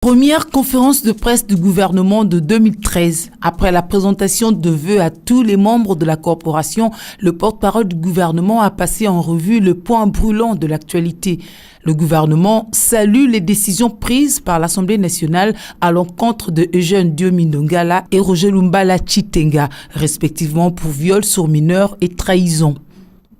Première conférence de presse du gouvernement de 2013. Après la présentation de vœux à tous les membres de la corporation, le porte-parole du gouvernement a passé en revue le point brûlant de l'actualité. Le gouvernement salue les décisions prises par l'Assemblée nationale à l'encontre de Eugène Diomi Ndongala et Roger Lumbala Chitenga, respectivement pour viol sur mineurs et trahison.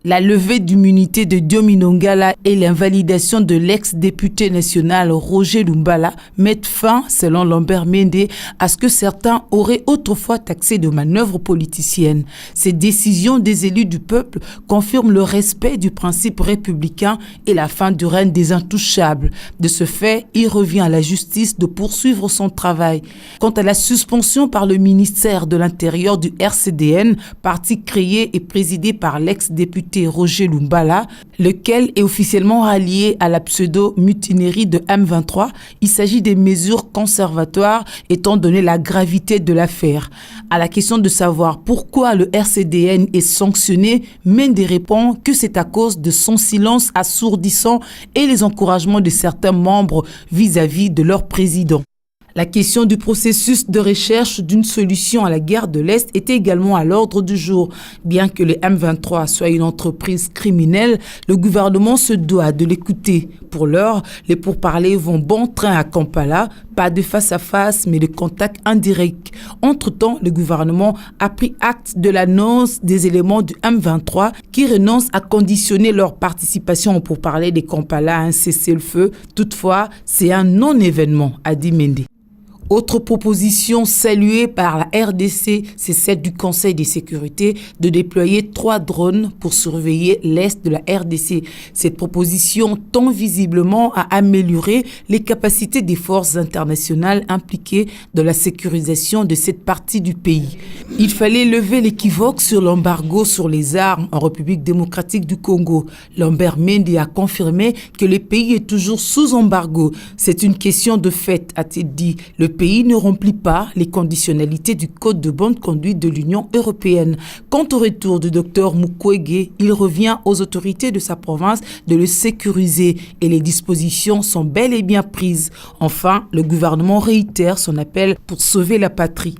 La levée d'immunité de Diomi Ndongala et l'invalidation de l'ex-député national Roger Lumbala mettent fin, selon Lambert Mende, à ce que certains auraient autrefois taxé de manœuvres politiciennes. Ces décisions des élus du peuple confirment le respect du principe républicain et la fin du règne des intouchables. De ce fait, il revient à la justice de poursuivre son travail. Quant à la suspension par le ministère de l'Intérieur du RCDN, parti créé et présidé par l'ex-député Roger Lumbala, lequel est officiellement rallié à la pseudo-mutinerie de M23, il s'agit des mesures conservatoires étant donné la gravité de l'affaire. À la question de savoir pourquoi le RCDN est sanctionné, Mende répond que c'est à cause de son silence assourdissant et les encouragements de certains membres vis-à-vis de leur président. La question du processus de recherche d'une solution à la guerre de l'Est était également à l'ordre du jour. Bien que le M23 soit une entreprise criminelle, le gouvernement se doit de l'écouter. Pour l'heure, les pourparlers vont bon train à Kampala, pas de face-à-face mais de contact indirect. Entre-temps, le gouvernement a pris acte de l'annonce des éléments du M23 qui renoncent à conditionner leur participation au pourparlers des Kampala à un cessez-le-feu. Toutefois, c'est un non-événement, a dit Mende. Autre proposition saluée par la RDC, c'est celle du Conseil de sécurité de déployer 3 drones pour surveiller l'Est de la RDC. Cette proposition tend visiblement à améliorer les capacités des forces internationales impliquées dans la sécurisation de cette partie du pays. Il fallait lever l'équivoque sur l'embargo sur les armes en République démocratique du Congo. Lambert Mende a confirmé que le pays est toujours sous embargo. C'est une question de fait, a-t-il dit. Le pays ne remplit pas les conditionnalités du Code de bonne conduite de l'Union européenne. Quant au retour du docteur Mukwege, il revient aux autorités de sa province de le sécuriser et les dispositions sont bel et bien prises. Enfin, le gouvernement réitère son appel pour sauver la patrie.